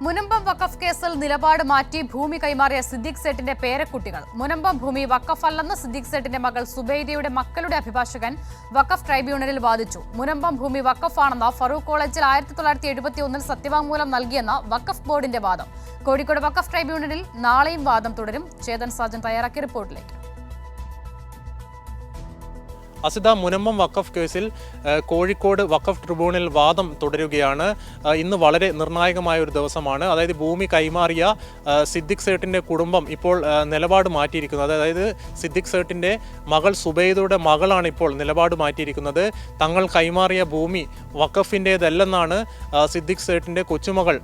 മുനമ്പം വഖഫ് കേസിൽ നിലപാട് മാറ്റി ഭൂമി കൈമാറിയ സിദ്ദിഖ് സേട്ടിന്റെ പേരക്കുട്ടികൾ. മുനമ്പം ഭൂമി വഖഫല്ലെന്ന് സിദ്ദിഖ് സേട്ടിന്റെ മകൾ സുബൈദയുടെ മക്കളുടെ അഭിഭാഷകൻ വഖഫ് ട്രൈബ്യൂണലിൽ വാദിച്ചു. മുനമ്പം ഭൂമി വഖഫാണെന്ന് ഫറൂഖ് കോളേജിൽ 1971 സത്യവാങ്മൂലം നൽകിയെന്ന വഖഫ് ബോർഡിന്റെ വാദം. കോഴിക്കോട് വഖഫ് ട്രൈബ്യൂണലിൽ നാളെയും വാദം തുടരും. ചേതൻ സാജൻ തയ്യാറാക്കിയ റിപ്പോർട്ടിലേക്ക്. അസിത, മുനമ്പം വഖഫ് കേസിൽ കോഴിക്കോട് വഖഫ് ട്രിബ്യൂണൽ വാദം തുടരുകയാണ്. ഇന്ന് വളരെ നിർണായകമായ ഒരു ദിവസമാണ്. അതായത് ഭൂമി കൈമാറിയ സിദ്ദിഖ് സേട്ടിൻ്റെ കുടുംബം ഇപ്പോൾ നിലപാട് മാറ്റിയിരിക്കുന്നത്. അതായത് സിദ്ദിഖ് സേട്ടിൻ്റെ മകൾ സുബൈദയുടെ മകളാണ് ഇപ്പോൾ നിലപാട് മാറ്റിയിരിക്കുന്നത്. തങ്ങൾ കൈമാറിയ ഭൂമി വഖഫിൻ്റേതല്ലെന്നാണ് സിദ്ദിഖ് സേട്ടിൻ്റെ കൊച്ചുമകൾ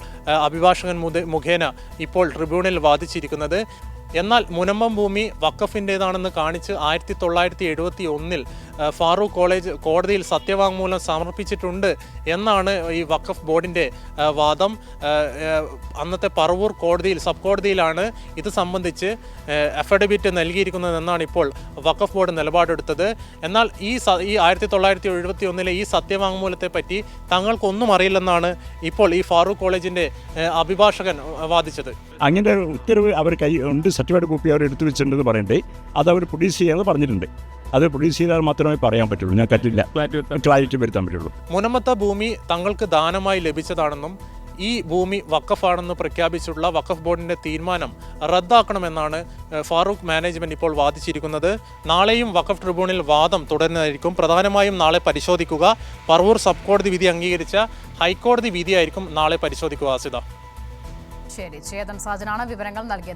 അഭിഭാഷകൻ മുഖേന ഇപ്പോൾ ട്രിബ്യൂണലിൽ വാദിച്ചിരിക്കുന്നത്. എന്നാൽ മുനമ്പം ഭൂമി വഖഫിൻ്റേതാണെന്ന് കാണിച്ച് 1971 ഫാറൂഖ് കോളേജ് കോടതിയിൽ സത്യവാങ്മൂലം സമർപ്പിച്ചിട്ടുണ്ട് എന്നാണ് ഈ വഖഫ് ബോർഡിൻ്റെ വാദം. അന്നത്തെ പറവൂർ കോടതിയിൽ സബ് കോടതിയിലാണ് ഇത് സംബന്ധിച്ച് അഫിഡവിറ്റ് നൽകിയിരിക്കുന്നതെന്നാണ് ഇപ്പോൾ വഖഫ് ബോർഡ് നിലപാടെടുത്തത്. എന്നാൽ ഈ 1971 ഈ സത്യവാങ്മൂലത്തെ പറ്റി തങ്ങൾക്കൊന്നും അറിയില്ലെന്നാണ് ഇപ്പോൾ ഈ ഫാറൂഖ് കോളേജിൻ്റെ അഭിഭാഷകൻ വാദിച്ചത്. അങ്ങനെ ഉത്തരവ് അവർ ഉണ്ട്, സർട്ടിഫിക്കറ്റ് കോപ്പി അവർ എടുത്തു വെച്ചിട്ടുണ്ടെന്ന് പറയണ്ടേ, അത് അവർ പ്രൊഡ്യൂസ് ചെയ്യാമെന്ന് പറഞ്ഞിട്ടുണ്ട്. അത് പ്രൊഡ്യൂസ് ചെയ്താൽ മാത്രമേ പറയാൻ പറ്റുള്ളൂ, ഞാൻ പറ്റില്ല ക്ലാരിറ്റി വരുത്താൻ പറ്റുള്ളൂ. മുനമ്പത്തെ ഭൂമി തങ്ങൾക്ക് ദാനമായി ലഭിച്ചതാണെന്നും ഈ ഭൂമി വഖഫാണെന്ന് പ്രഖ്യാപിച്ചുള്ള വഖഫ് ബോർഡിൻ്റെ തീരുമാനം റദ്ദാക്കണമെന്നാണ് ഫാറൂഖ് മാനേജ്മെൻറ്റ് ഇപ്പോൾ വാദിച്ചിരിക്കുന്നത്. നാളെയും വഖഫ് ട്രിബ്യൂണലിൽ വാദം തുടരുന്നതായിരിക്കും. പ്രധാനമായും നാളെ പരിശോധിക്കുക പറവൂർ സബ് കോടതി വിധി അംഗീകരിച്ച ഹൈക്കോടതി വിധിയായിരിക്കും നാളെ പരിശോധിക്കുക. ആസിത, ശരി, ചേതൻ സാജനാണ് വിവരങ്ങൾ നൽകിയത്.